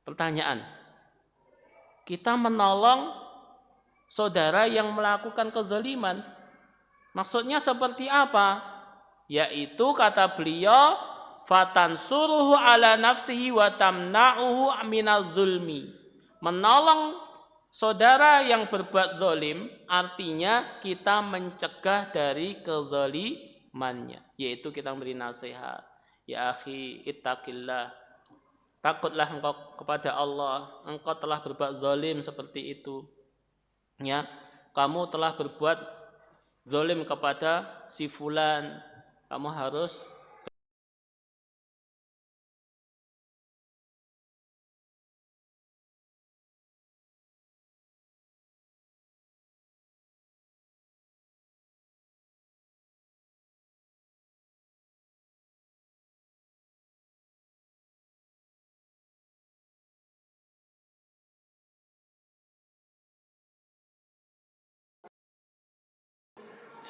Pertanyaan, kita menolong saudara yang melakukan kezaliman, maksudnya seperti apa? Yaitu kata beliau, fatansuruhu ala nafsihi wa tamna'uhu minal zulmi. Menolong saudara yang berbuat zalim artinya kita mencegah dari kezalimannya, yaitu kita memberi nasihat. Ya akhi, ittaqillah. Takutlah engkau kepada Allah, engkau telah berbuat zalim seperti itu. Ya, kamu telah berbuat zalim kepada si fulan, kamu harus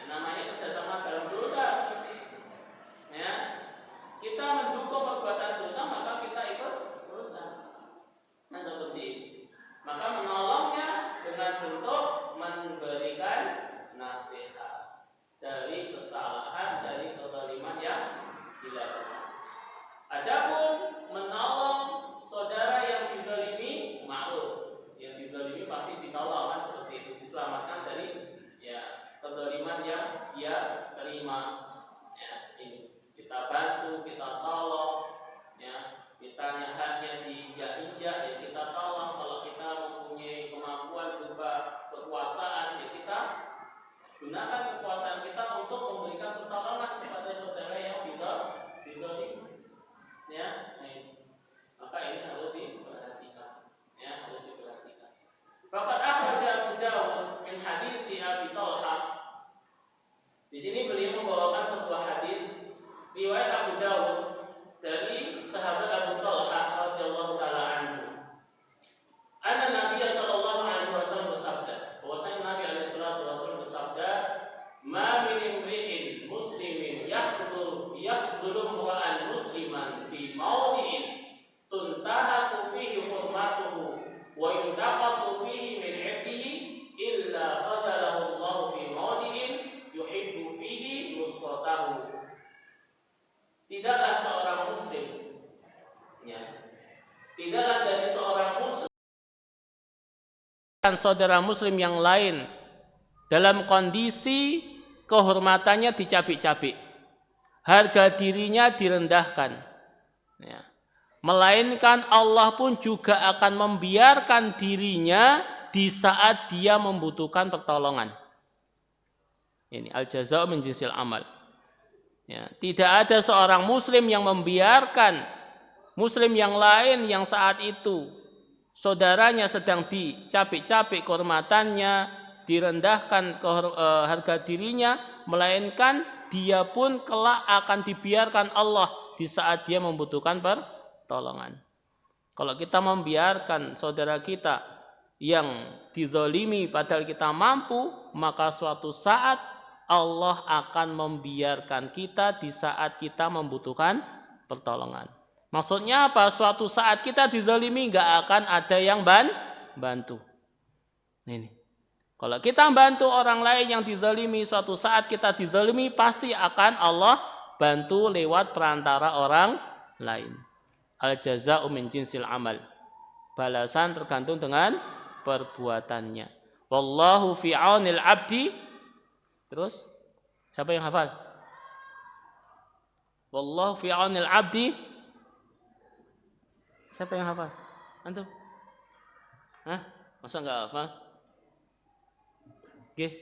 namanya kerjasama dalam dosa seperti itu. Ya, kita mendukung perbuatan dosa maka kita ikut dosa. Nah seperti itu. Maka menolongnya dengan bentuk memberikan nasihat dari kesalahan, dari kezaliman yang dilakukan. Adapun menolong saudara yang dizalimi, ma'ruf. Yang dizalimi pasti ditolong kan seperti itu, diselamatkan dari kezaliman yang dia terima. Ya, ini kita bantu, kita tolong. Ya, misalnya haknya diinjak-injak, ya kita tolong. Kalau kita mempunyai kemampuan berupa kekuasaan, ya kita gunakan kekuasaan kita untuk memberikan pertolongan kepada saudara yang dizalimi. Ya, maka ini harus diperhatikan. Ya, harus diperhatikan. Faqad akhraja Abu Dawud min hadisi Abi Thalhah. Di sini beliau membawakan sebuah hadis riwayat Abu Dawud dari sahabat Abu Thalhah radhiyallahu taala anhu. Anna Nabi sallallahu alaihi wasallam bersabda, bahwasanya Nabi alaihi salatu wasallam bersabda, "Ma min imri'in muslimin yakhdhulu ra'an musliman fi mawdi'in tuntahaku fihi hurmatuhu wa yuntaqasu fihi min 'irdihi illa qadalahu Allah fi mawdi'in yuhibbu fihi nusratahu." Tidaklah seorang muslim, ya, tidaklah dari seorang muslim dan saudara muslim yang lain dalam kondisi kehormatannya dicabik-cabik, harga dirinya direndahkan, ya, melainkan Allah pun juga akan membiarkan dirinya di saat dia membutuhkan pertolongan. Ini al-jazaa' min jinsil amal. Ya, tidak ada seorang muslim yang membiarkan muslim yang lain yang saat itu saudaranya sedang dicabik-cabik kehormatannya, direndahkan harga dirinya, melainkan dia pun kelak akan dibiarkan Allah di saat dia membutuhkan pertolongan. Kalau kita membiarkan saudara kita yang dizalimi padahal kita mampu, maka suatu saat Allah akan membiarkan kita di saat kita membutuhkan pertolongan. Maksudnya apa? Suatu saat kita dizalimi nggak akan ada yang bantu. Ini. Kalau kita bantu orang lain yang dizalimi, suatu saat kita dizalimi pasti akan Allah bantu lewat perantara orang lain. Al-jazaa'u min jinsil amal. Balasan tergantung dengan perbuatannya. Wallahu fi 'aunil 'abdi. Terus siapa yang hafal? Wallahu fi 'aunil 'abdi. Siapa yang hafal? Antum? Hah? Masa enggak hafal? Guys.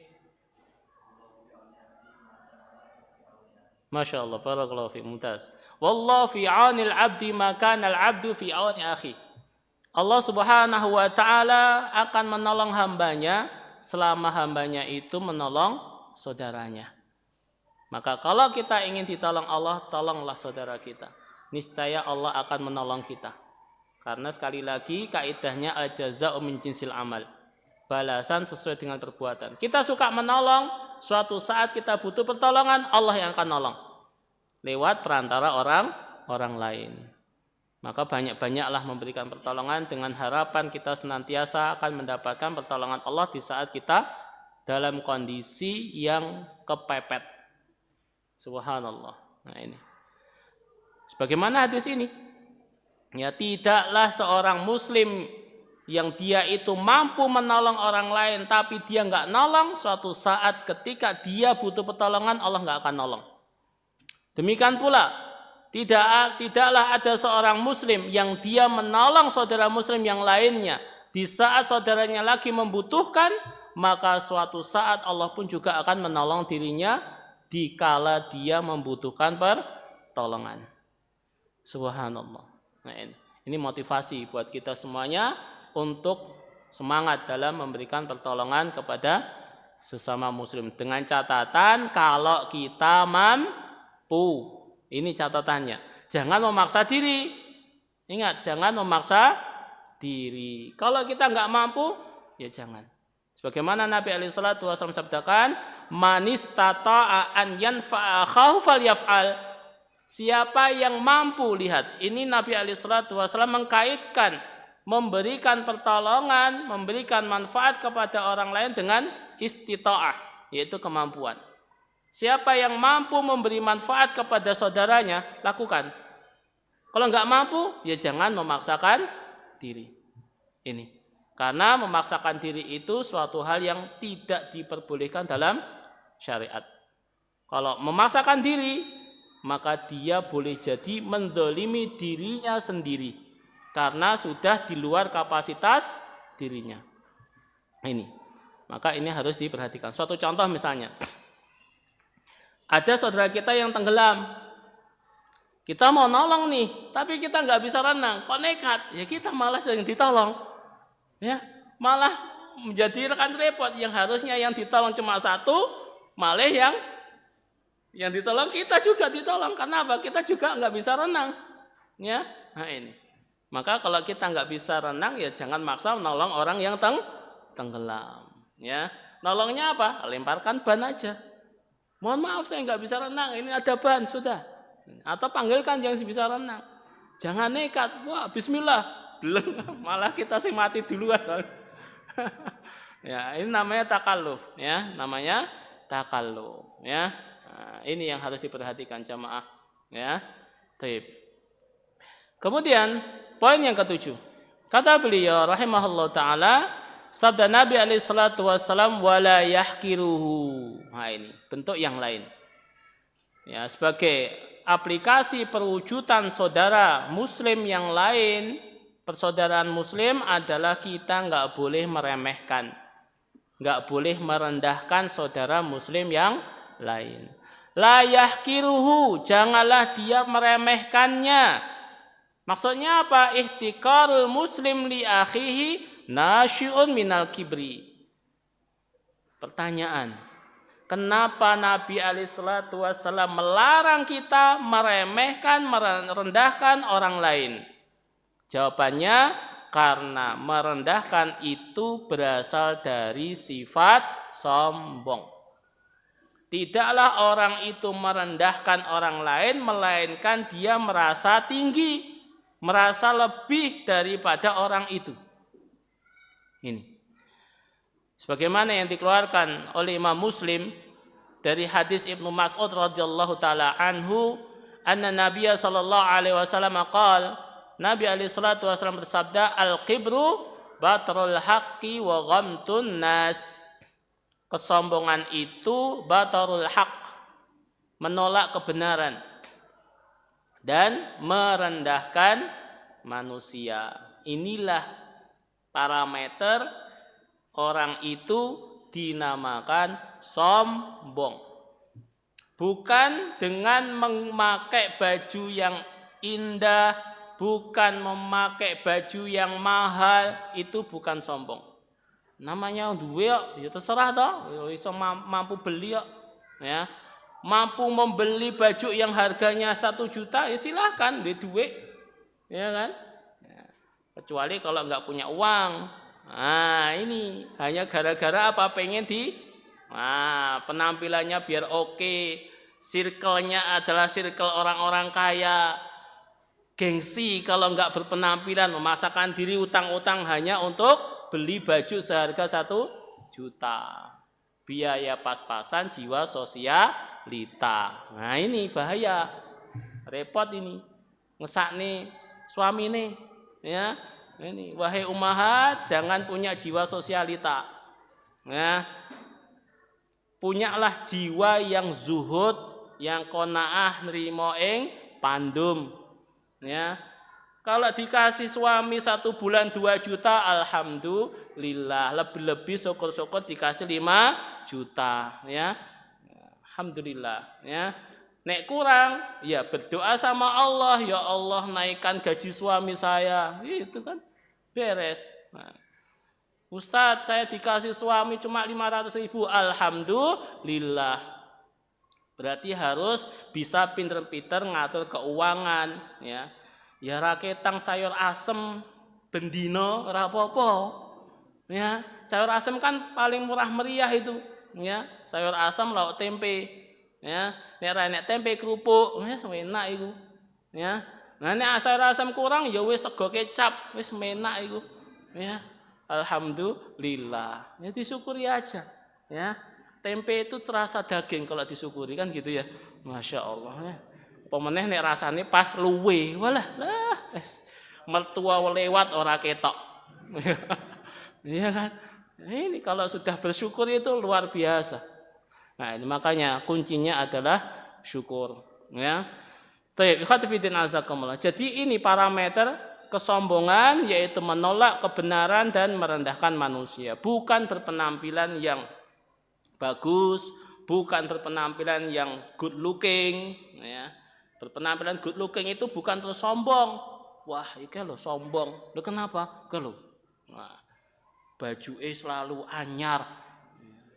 Masya Allah, barakallahu fi, mumtaz. Wallahu fi 'aunil 'abdi ma kana al-'abdu fi 'auni akhi. Allah Subhanahu wa taala akan menolong hambanya selama hambanya itu menolong saudaranya. Maka kalau kita ingin ditolong Allah, tolonglah saudara kita. Niscaya Allah akan menolong kita. Karena sekali lagi kaidahnya al-jazaa'u min jinsil amal. Balasan sesuai dengan perbuatan. Kita suka menolong, suatu saat kita butuh pertolongan, Allah yang akan nolong. Lewat perantara orang lain. Maka banyak-banyaklah memberikan pertolongan dengan harapan kita senantiasa akan mendapatkan pertolongan Allah di saat kita dalam kondisi yang kepepet. Subhanallah. Nah ini. Sebagaimana hadis ini, ya tidaklah seorang muslim yang dia itu mampu menolong orang lain tapi dia nggak nolong, suatu saat ketika dia butuh pertolongan Allah nggak akan nolong. Demikian pula tidaklah ada seorang muslim yang dia menolong saudara muslim yang lainnya di saat saudaranya lagi membutuhkan, maka suatu saat Allah pun juga akan menolong dirinya dikala dia membutuhkan pertolongan. Subhanallah. Nah, ini motivasi buat kita semuanya untuk semangat dalam memberikan pertolongan kepada sesama muslim dengan catatan kalau kita mampu. Ini catatannya. Jangan memaksa diri. Ingat, jangan memaksa diri. Kalau kita nggak mampu, ya jangan. Sebagaimana Nabi SAW sabdakan, "Man istata'a an yanfa'a akhahu falyaf'al." Siapa yang mampu, lihat, ini Nabi SAW mengkaitkan memberikan pertolongan, memberikan manfaat kepada orang lain dengan istita'ah, yaitu kemampuan. Siapa yang mampu memberi manfaat kepada saudaranya, lakukan. Kalau nggak mampu, ya jangan memaksakan diri. Ini. Karena memaksakan diri itu suatu hal yang tidak diperbolehkan dalam syariat. Kalau memaksakan diri, maka dia boleh jadi mendolimi dirinya sendiri. Karena sudah di luar kapasitas dirinya. Ini. Maka ini harus diperhatikan. Suatu contoh misalnya. Ada saudara kita yang tenggelam. Kita mau nolong nih, tapi kita nggak bisa renang. Kok nekat? Ya kita malas yang ditolong. Ya, malah menjadi rekan repot. Yang harusnya yang ditolong cuma satu, malah yang ditolong kita juga ditolong. Karena apa? Kita juga nggak bisa renang. Ya, nah ini. Maka kalau kita nggak bisa renang, ya jangan maksa menolong orang yang tenggelam. Ya, nolongnya apa? Lemparkan ban aja. Mohon maaf saya nggak bisa renang, ini ada ban, sudah. Atau panggilkan yang bisa renang. Jangan nekat, wah bismillah. Belum, malah kita sih mati duluan. Ya, ini namanya takalluf, ya, namanya takalluf, ya. Nah, ini yang harus diperhatikan jamaah, ya. Baik. Kemudian poin yang ketujuh. Kata beliau rahimahullah taala, sabda Nabi alaihi salatu wasallam, wala yahkiruhu. Nah ini bentuk yang lain. Ya, sebagai aplikasi perwujudan saudara muslim yang lain, persaudaraan muslim adalah kita nggak boleh meremehkan, nggak boleh merendahkan saudara muslim yang lain. La yahkiruhu, janganlah dia meremehkannya. Maksudnya apa? Ihtiqarul muslim li akhihi nasyi'un minal kibri. Pertanyaan, kenapa Nabi SAW melarang kita meremehkan, merendahkan orang lain? Jawabannya, karena merendahkan itu berasal dari sifat sombong. Tidaklah orang itu merendahkan orang lain, melainkan dia merasa tinggi, merasa lebih daripada orang itu. Ini. Sebagaimana yang dikeluarkan oleh Imam Muslim dari hadis Ibnu Mas'ud radhiyallahu taala anhu, anna Nabiya sallallahu alaihi wasallam qaal, Nabi alaihi salatu wasallam bersabda, al-kibru batrul haqqi wa ghamtun nas. Kesombongan itu batrul haqq, menolak kebenaran dan merendahkan manusia. Inilah parameter orang itu dinamakan sombong. Bukan dengan memakai baju yang indah, bukan memakai baju yang mahal, itu bukan sombong. Namanya duwe ya terserah toh, iso mampu beli ya. Mampu membeli baju yang harganya 1 juta, ya silahkan, duwe duit. Ya kan? Ya. Kecuali kalau nggak punya uang. Nah, ini hanya gara-gara apa? Pengen penampilannya biar oke. Circle-nya adalah circle orang-orang kaya. gengsi kalau enggak berpenampilan, memaksakan diri utang-utang hanya untuk beli baju seharga 1 juta. Biaya pas-pasan, jiwa sosialita. Nah ini bahaya, repot ini. Ngesakne suamine, ya. Ini wahai ummahat, jangan punya jiwa sosialita. Ya. Punyalah jiwa yang zuhud, yang qanaah nrimo ing pandum. Ya. Kalau dikasih suami 1 bulan 2 juta, alhamdulillah. Lebih-lebih syukur-syukur dikasih 5 juta. Ya. Alhamdulillah. Ya. Nek kurang, ya berdoa sama Allah, ya Allah naikkan gaji suami saya, itu kan beres. Nah, Ustadz, saya dikasih suami cuma 500.000, alhamdulillah. Berarti harus bisa pinter-pinter ngatur keuangan, ya. Ya raketang sayur asem bendino ora apa-apa. Ya, sayur asem kan paling murah meriah itu, ya. Sayur asem lauk tempe. Ya, nek tempe kerupuk, wis enak iku. Ya. Nah nek sayur asem kurang ya wis sego kecap, wis enak iku. Ya. Alhamdulillah. Ya disyukuri aja. Ya. Tempe itu terasa daging kalau disyukuri kan gitu ya. Masya Allah. Ya. Pemeneh nek rasane pas luwe, walah lah, mertua lewat ora ketok. Iya kan? Ini kalau sudah bersyukur itu luar biasa. Nah, ini makanya kuncinya adalah syukur, ya. Baik, ikhwatifidin azakumullah. Jadi ini parameter kesombongan, yaitu menolak kebenaran dan merendahkan manusia, bukan berpenampilan yang bagus, bukan berpenampilan yang good looking, ya. Berpenampilan good looking itu bukan terus sombong. Wah, iki lho sombong. Lho kenapa? Ke lho. Nah, bajuke selalu anyar.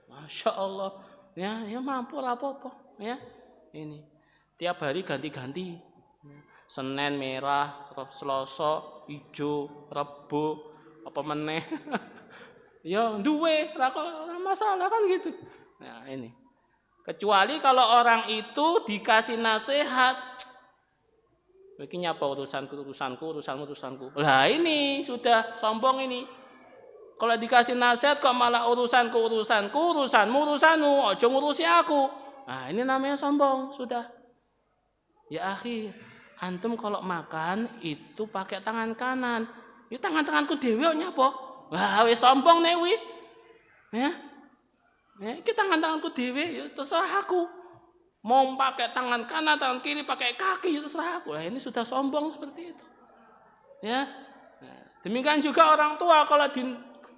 Masya Allah. Ya mampu lah apa-apa. Ya, ini tiap hari ganti-ganti. Senin merah, Selasa hijau, Rebo apa meneh. Ya duwe, ora masalah kan gitu. Nah, ini. Kecuali kalau orang itu dikasih nasihat. Iki nyapa urusanku. Lah ini sudah sombong ini. Kalau dikasih nasihat kok malah urusanmu, ojo ngurusi aku. Nah, ini namanya sombong, sudah. Ya akhi, antum kalau makan itu pakai tangan kanan. Ya tanganku dhewe kok nyapa? Wah, wis sombong nek kuwi. Ya. Ya, iki tanganku dhewe, ya terserah aku. Mau pakai tangan kanan, tangan kiri, pakai kaki, ya terserah aku. Lah ini sudah sombong seperti itu. Ya. Nah, demikian juga orang tua kalau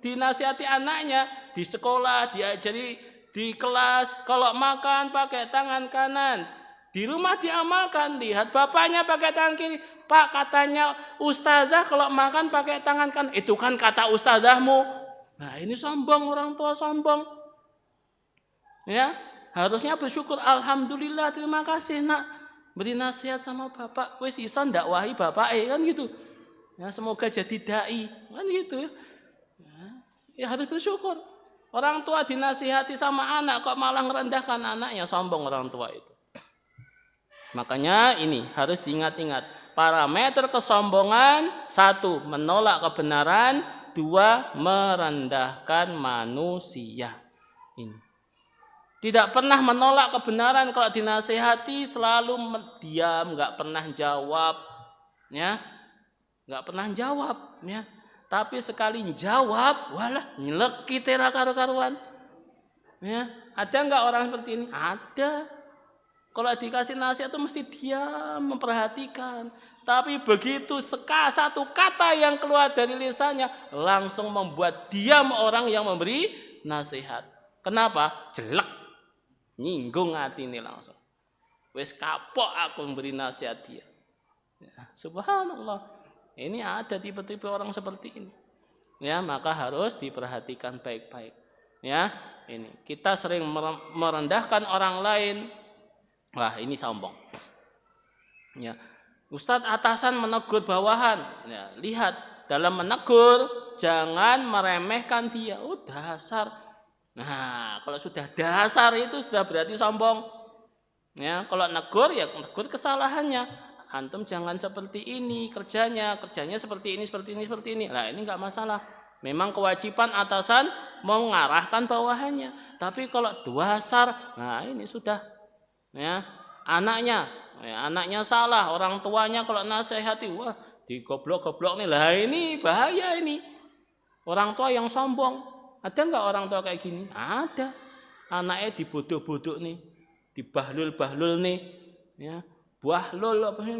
dinasihati anaknya di sekolah, diajari di kelas, kalau makan pakai tangan kanan, di rumah diamalkan, lihat bapaknya pakai tangan kiri. Pak, katanya ustazah kalau makan pakai tangan kanan, itu kan kata ustazahmu. Nah ini sombong, orang tua sombong. Ya, harusnya bersyukur, alhamdulillah, terima kasih nak beri nasihat sama bapak, wis iso ndakwahi bapak kan gitu. Ya, semoga jadi dai kan gitu ya. Ya harus bersyukur. Orang tua dinasihati sama anak kok malah merendahkan anaknya, sombong orang tua itu. Makanya ini harus diingat-ingat. Parameter kesombongan, 1, menolak kebenaran, 2, merendahkan manusia. Ini. Tidak pernah menolak kebenaran, kalau dinasihati selalu diam, nggak pernah jawab, ya, nggak pernah jawab, ya. Tapi sekali jawab, walah nyeleki tera karu-karuan. Ya, ada enggak orang seperti ini? Ada. Kalau dikasih nasihat itu mesti diam, memperhatikan. Tapi begitu satu kata yang keluar dari lisannya langsung membuat diam orang yang memberi nasihat. Kenapa? Jelek. Nyinggung hati ini langsung. Wes kapok aku memberi nasihat dia. Ya, subhanallah. Ini ada tipe-tipe orang seperti ini. Ya, maka harus diperhatikan baik-baik. Ya, ini kita sering merendahkan orang lain. Wah, ini sombong. Ya, Ustadz atasan menegur bawahan. Ya, lihat dalam menegur jangan meremehkan dia. Oh, dasar. Nah, kalau sudah dasar itu sudah berarti sombong. Ya, kalau negur ya negur kesalahannya. antum jangan seperti ini kerjanya seperti ini. Nah, ini enggak masalah. Memang kewajiban atasan mengarahkan bawahannya. Tapi kalau dasar, nah ini sudah ya, anaknya salah, orang tuanya kalau nasihati, wah, digoblok-goblok nih. Lah ini bahaya ini. Orang tua yang sombong. Ada enggak orang tua kayak gini? Ada. Anaknya dibodoh-bodoh nih, dibahlul-bahlul nih, ya. Bahlul apa sih?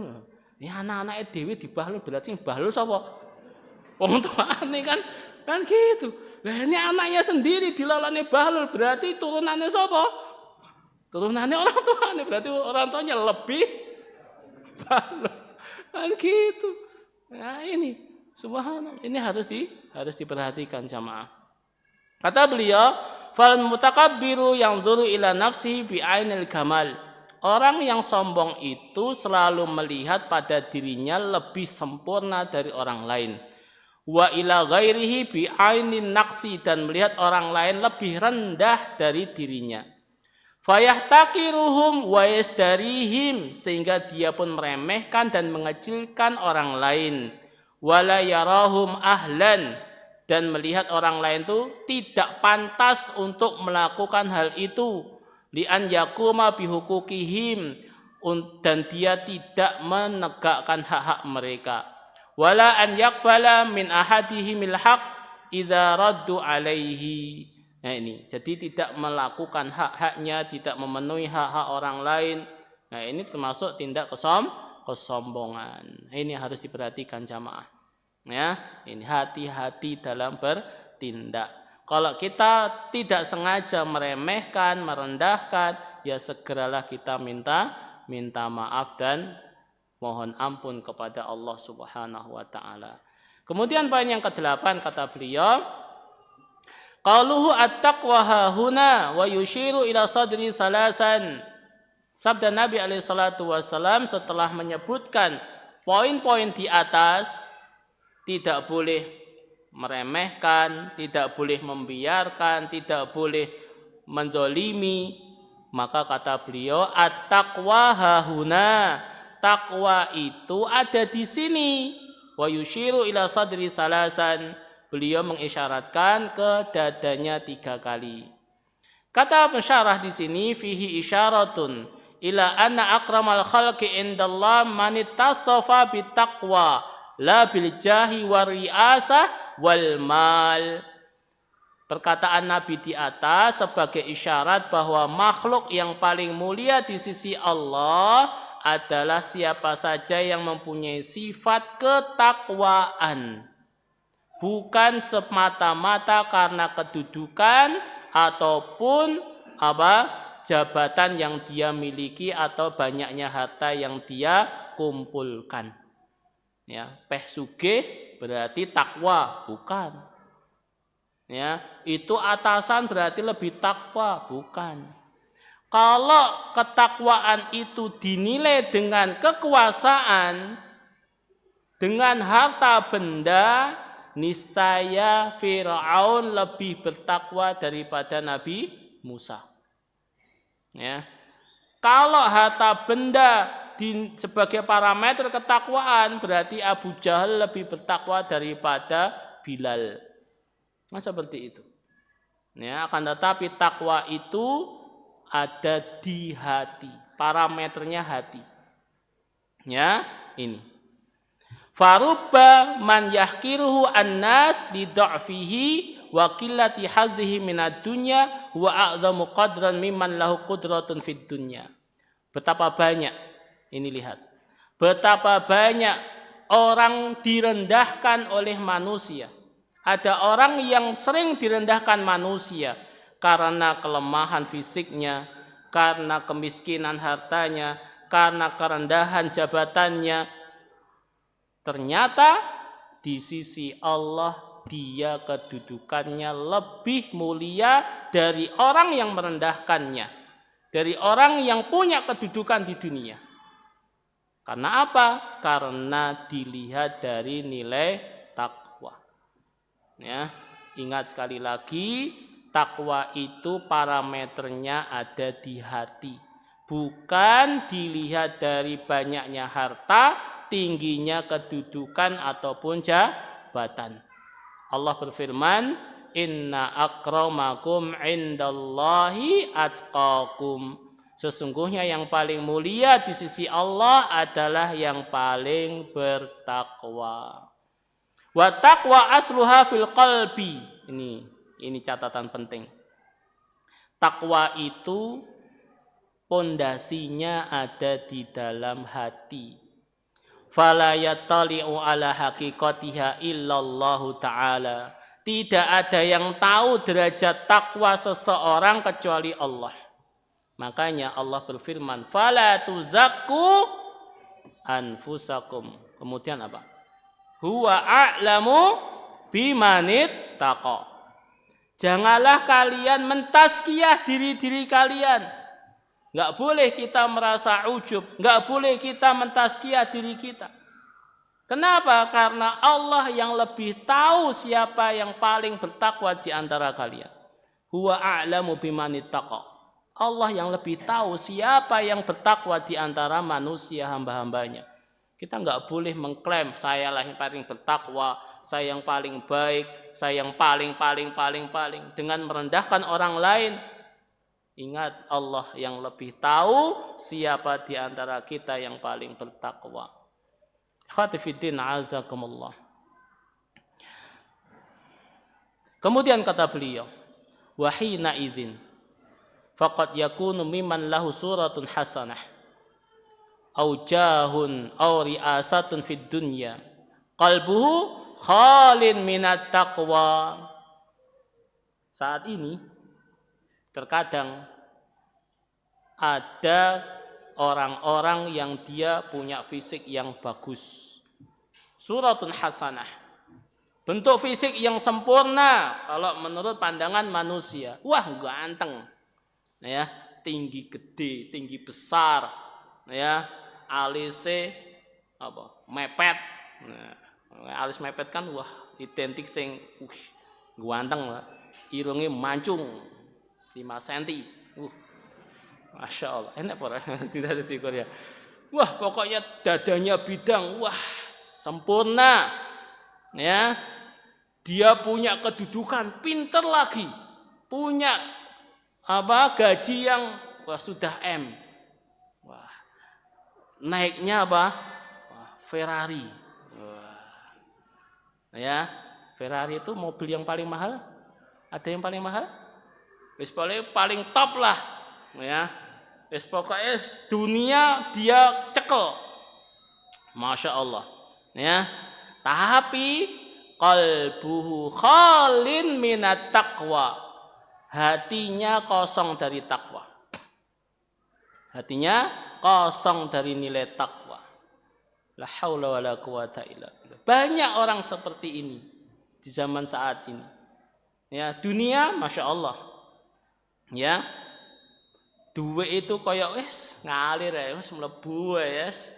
Ya anak-anaknya dewi dibahlul, berarti bahlul sapa? Wong tuane kan gitu. Lah ini anaknya sendiri dilalani bahlul, berarti turunannya sapa? Turunannya orang tuanya, berarti orang tuanya lebih bahlul. Kan gitu. Nah ini subhanallah, ini harus diperhatikan jamaah. Kata beliau, fal mutakabbiru yanzuru ila nafsihi bi ainil kamal. Orang yang sombong itu selalu melihat pada dirinya lebih sempurna dari orang lain. Wa ila ghairihi bi ainin naqsi, dan melihat orang lain lebih rendah dari dirinya. Fayahtaqiruhum wa yasdarihim, sehingga dia pun meremehkan dan mengecilkan orang lain. Wala yarahum ahlan, dan melihat orang lain itu tidak pantas untuk melakukan hal itu. Li'an yakuma bihukukihim, dan dia tidak menegakkan hak-hak mereka. Wala an yakbala min ahadihimil haq idza raddu alaihi. Nah ini, jadi tidak melakukan hak-haknya, tidak memenuhi hak-hak orang lain. Nah ini termasuk tindak kesombongan. Ini harus diperhatikan jamaah. Ya, ini hati-hati dalam bertindak. Kalau kita tidak sengaja meremehkan, merendahkan, ya segeralah kita minta maaf dan mohon ampun kepada Allah Subhanahu wa taala. Kemudian poin yang ke-8 kata beliau, qaluhu at-taqwa hahuna wa yushiru ila sadri salasan. Sabda Nabi alaihi salatu wasallam setelah menyebutkan poin-poin di atas, tidak boleh meremehkan, tidak boleh membiarkan, tidak boleh menzalimi, maka kata beliau at-taqwa hahuna, takwa itu ada di sini. Wa yushiru ila sadri salasan, beliau mengisyaratkan ke dadanya 3 kali. Kata pensyarah di sini, fihi isyaratun ila anna akramal khalqi indallah man ittasafa bittaqwa la bil jahi war riasah wal mal. Perkataan Nabi di atas sebagai isyarat bahwa makhluk yang paling mulia di sisi Allah adalah siapa saja yang mempunyai sifat ketakwaan, bukan semata-mata karena kedudukan ataupun jabatan yang dia miliki atau banyaknya harta yang dia kumpulkan. Ya, peh sugih berarti takwa, bukan. Ya, itu atasan berarti lebih takwa, bukan. Kalau ketakwaan itu dinilai dengan kekuasaan, dengan harta benda, niscaya Firaun lebih bertakwa daripada Nabi Musa. Ya. Kalau harta benda sebagai parameter ketakwaan, berarti Abu Jahal lebih bertakwa daripada Bilal. Nah, seperti itu. Ya, akan tetapi takwa itu ada di hati, parameternya hati. Ya, ini. Farubba man yahkiruhu annas li dha'fihi wa qillati hadhihi minad dunya wa a'dhamu qadran mimman lahu qudratun fid dunya. Betapa banyak, ini lihat, betapa banyak orang direndahkan oleh manusia. Ada orang yang sering direndahkan manusia karena kelemahan fisiknya, karena kemiskinan hartanya, karena kerendahan jabatannya. Ternyata di sisi Allah dia kedudukannya lebih mulia dari orang yang merendahkannya, dari orang yang punya kedudukan di dunia. Karena apa? Karena dilihat dari nilai takwa. Ya, ingat sekali lagi, takwa itu parameternya ada di hati, bukan dilihat dari banyaknya harta, tingginya kedudukan ataupun jabatan. Allah berfirman, inna akramakum indallahi atqakum. Sesungguhnya yang paling mulia di sisi Allah adalah yang paling bertakwa. Wa taqwa asluha fil qalbi. Ini catatan penting. Takwa itu pondasinya ada di dalam hati. Fala yattali'u ala haqiqatiha illallahu ta'ala. Tidak ada yang tahu derajat takwa seseorang kecuali Allah. Makanya Allah berfirman, fala tuzakku anfusakum. Kemudian apa? Huwa a'lamu bimanit taqa. Janganlah kalian mentazkiyah diri-diri kalian. Enggak boleh kita merasa ujub, enggak boleh kita mentazkiyah diri kita. Kenapa? Karena Allah yang lebih tahu siapa yang paling bertakwa di antara kalian. Huwa a'lamu bimanit taqa. Allah yang lebih tahu siapa yang bertakwa di antara manusia hamba-hambanya. Kita enggak boleh mengklaim saya lah yang paling bertakwa, saya yang paling baik, saya yang paling dengan merendahkan orang lain. Ingat, Allah yang lebih tahu siapa di antara kita yang paling bertakwa. Khatifiddin azakumullah. Kemudian kata beliau, wahina idzin faqad yakunu mimman lahu suratun hasanah au jahun au riasatun fid dunya qalbuhu khalin minat taqwa. Saat ini terkadang ada orang-orang yang dia punya fisik yang bagus, suratun hasanah, bentuk fisik yang sempurna kalau menurut pandangan manusia. Wah, ganteng, ya, tinggi gede, tinggi besar, ya, alisnya apa? Mepet. Nah, alis mepet kan wah identik sing ganteng lah. Irungnya mancung 5 cm. Masya Allah, enak pora tidak ada di Korea. Wah, pokoknya dadanya bidang, wah sempurna. Ya, dia punya kedudukan, pinter lagi, punya apa gaji yang wah sudah M. Wah, naiknya apa? Wah, Ferrari. Wah, ya, Ferrari itu mobil yang paling mahal. Ada yang paling mahal? Wis paling top lah, ya. Wis pokoknya dunia dia cekel. Masya Allah, ya. Tapi qalbuhu khalin minat taqwa. Hatinya kosong dari takwa. Hatinya kosong dari nilai takwa. La haula wala quwata illa billah. Banyak orang seperti ini di zaman saat ini. Ya, dunia Masya Allah. Ya, duit itu kayak wis ngalir ya, wis mlebu wis.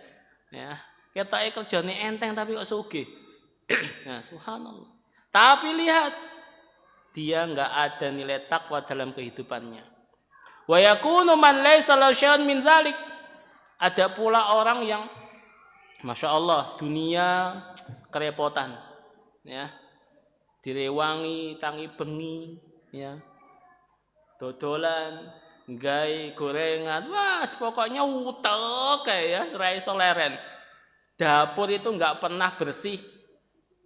Ya, ketoke kerjane enteng tapi kok sugih. Nah, subhanallah. Tapi lihat, dia enggak ada nilai takwa dalam kehidupannya. Wa yakunu man laisa lahu syai'un min dzalik. Ada pula orang yang Masya Allah, dunia kerepotan. Ya. Direwangi tangi bengi, ya. Dodolan, gawe gorengan, wah pokoknya utek ya, ora iso leren. Dapur itu enggak pernah bersih.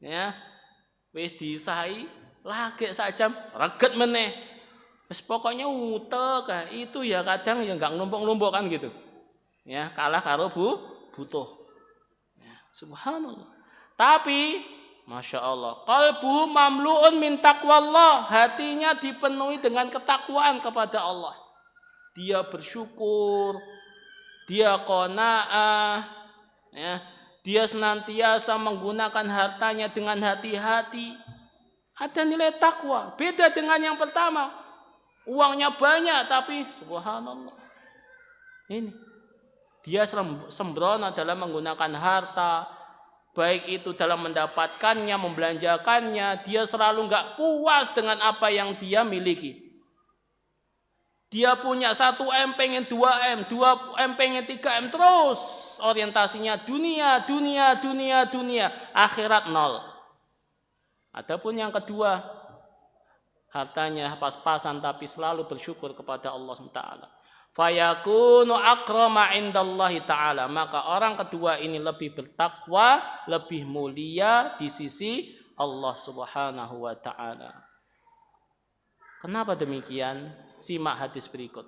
Ya. Wis disahi, lagi sak jam reget meneh. Wis pokoknya utek itu ya kadang ya enggak numpuk-numpuk kan gitu. Ya, kalah karo butuh. Ya, subhanallah. Tapi Masya Allah, qalbu mamlu'un min taqwallah, hatinya dipenuhi dengan ketakwaan kepada Allah. Dia bersyukur, dia qanaah, ya, dia senantiasa menggunakan hartanya dengan hati-hati. Ada nilai takwa, beda dengan yang pertama. Uangnya banyak tapi subhanallah. Ini dia sembrono dalam menggunakan harta. Baik itu dalam mendapatkannya, membelanjakannya, dia selalu enggak puas dengan apa yang dia miliki. Dia punya 1M, pengen 2M, 2M pengen 3M, terus orientasinya dunia, dunia, dunia, dunia, akhirat nol. Adapun yang kedua, hartanya pas-pasan tapi selalu bersyukur kepada Allah Taala. Fayakunu akrama indallahi ta'ala. Maka orang kedua ini lebih bertakwa, lebih mulia di sisi Allah Subhanahu wa ta'ala. Kenapa demikian? Simak hadis berikut.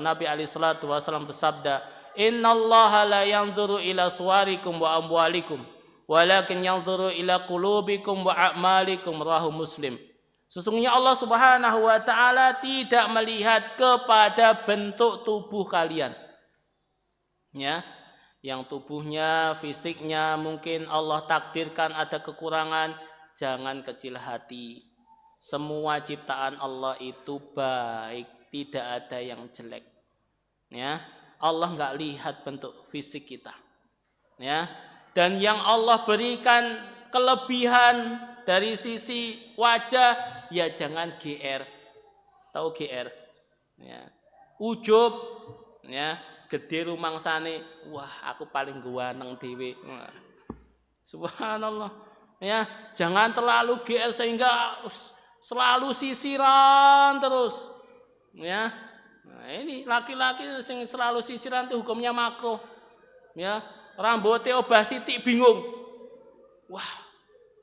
Nabi alaihi salatu wasallam bersabda, "Innallaha la yanzuru ila suwarikum wa amwalikum, walakin yanzuru ila qulubikum wa a'malikum." Rawahu Muslim. Sesungguhnya Allah Subhanahu wa ta'ala tidak melihat kepada bentuk tubuh kalian. Ya, yang tubuhnya, fisiknya mungkin Allah takdirkan ada kekurangan, jangan kecil hati. Semua ciptaan Allah itu baik, tidak ada yang jelek. Ya, Allah enggak lihat bentuk fisik kita. Ya, dan yang Allah berikan kelebihan dari sisi wajah, ya jangan GR. Tahu GR? Ya. Ujub, ya, gede rumangsane, wah aku paling ganteng dhewe. Subhanallah. Ya, jangan terlalu GR sehingga selalu sisiran terus. Ya. Nah, ini laki-laki yang selalu sisiran itu hukumnya makruh. Ya, rambutnya obasiti bingung. Wah,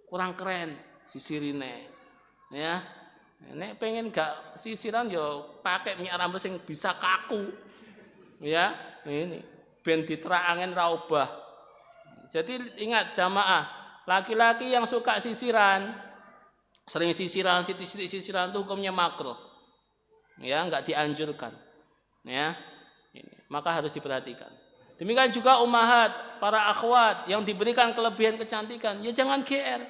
kurang keren sisirine. Ya, nek pengen gak sisiran yo pakai minyak rambut sing bisa kaku. Ya, ini ben diterangin ra obah. Jadi ingat jamaah, laki-laki yang suka sisiran, sering sisiran, sitik-sitik sisiran itu hukumnya makruh. Ya, enggak dianjurkan. Ya. Ini, maka harus diperhatikan. Demikian juga ummahat, para akhwat yang diberikan kelebihan kecantikan, ya jangan GR.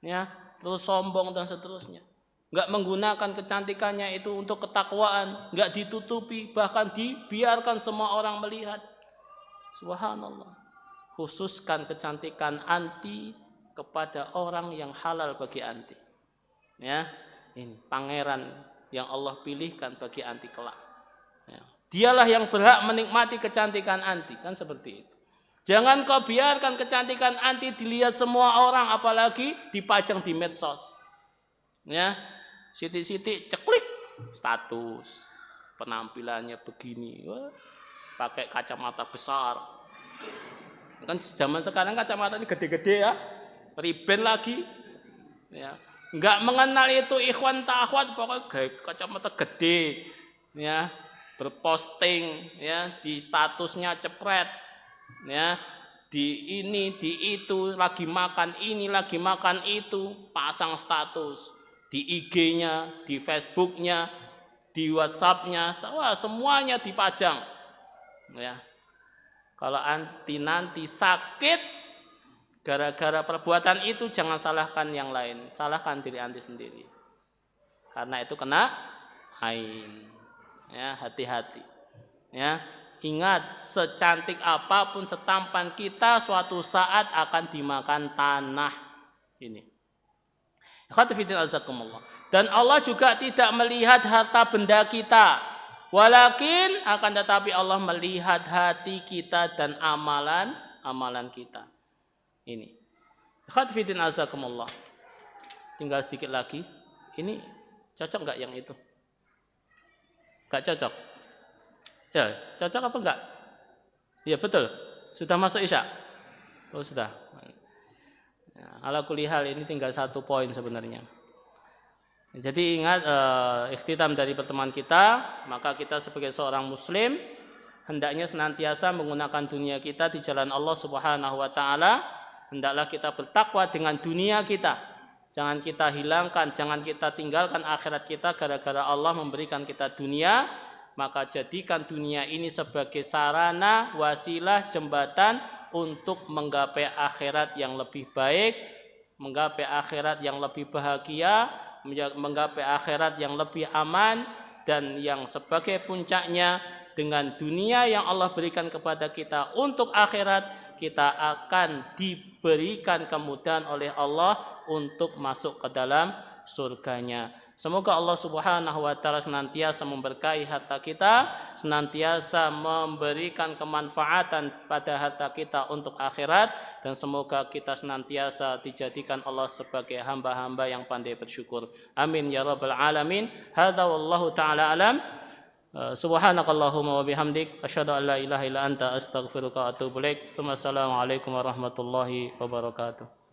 Ya, terus sombong dan seterusnya. Enggak menggunakan kecantikannya itu untuk ketakwaan, enggak ditutupi, bahkan dibiarkan semua orang melihat. Subhanallah. Khususkan kecantikan anti kepada orang yang halal bagi anti. Ya, ini pangeran yang Allah pilihkan bagi anti kelak. Ya. Dialah yang berhak menikmati kecantikan anti, kan seperti itu. Jangan kau biarkan kecantikan anti dilihat semua orang, apalagi dipajang di medsos. Ya, sitik-sitik ceklik status, penampilannya begini, wah, pakai kacamata besar. Kan zaman sekarang kacamata ini gede-gede ya, riben lagi. Ya, enggak mengenal itu ikhwan ta'akhwat, pokoknya kacamata gede. Ya, berposting ya di statusnya cepret. Ya, di ini, di itu, lagi makan ini, lagi makan itu, pasang status di IG-nya, di Facebook-nya, di WhatsApp-nya, wah semuanya dipajang. Ya, kalau anti nanti sakit gara-gara perbuatan itu, jangan salahkan yang lain, salahkan diri anti sendiri, karena itu kena ain. Ya, hati-hati. Ya. Ingat, secantik apapun setampan kita suatu saat akan dimakan tanah. Ini. Dan Allah juga tidak melihat harta benda kita. Walakin akan tetapi Allah melihat hati kita dan amalan kita. Ini. Tinggal sedikit lagi. Ini cocok enggak yang itu? Enggak cocok? Ya, cocok apa enggak? Ya betul. Sudah masuk Isya? Oh sudah. Ya, ala kulli hal ini tinggal satu poin sebenarnya. Jadi ingat ikhtitam dari pertemuan kita, maka kita sebagai seorang muslim hendaknya senantiasa menggunakan dunia kita di jalan Allah Subhanahu wa taala. Hendaklah kita bertakwa dengan dunia kita. Jangan kita hilangkan, jangan kita tinggalkan akhirat kita gara-gara Allah memberikan kita dunia. Maka jadikan dunia ini sebagai sarana, wasilah, jembatan untuk menggapai akhirat yang lebih baik, menggapai akhirat yang lebih bahagia, menggapai akhirat yang lebih aman, dan yang sebagai puncaknya dengan dunia yang Allah berikan kepada kita untuk akhirat, kita akan diberikan kemudahan oleh Allah untuk masuk ke dalam surganya. Semoga Allah Subhanahu wa taala senantiasa memberkahi harta kita, senantiasa memberikan kemanfaatan pada harta kita untuk akhirat, dan semoga kita senantiasa dijadikan Allah sebagai hamba-hamba yang pandai bersyukur. Amin ya rabbal alamin. Hadza wallahu taala alam. Subhanakallahumma wa bihamdik asyhadu an la ilaha illa anta astaghfiruka wa atubu ilaik. Assalamualaikum warahmatullahi wabarakatuh.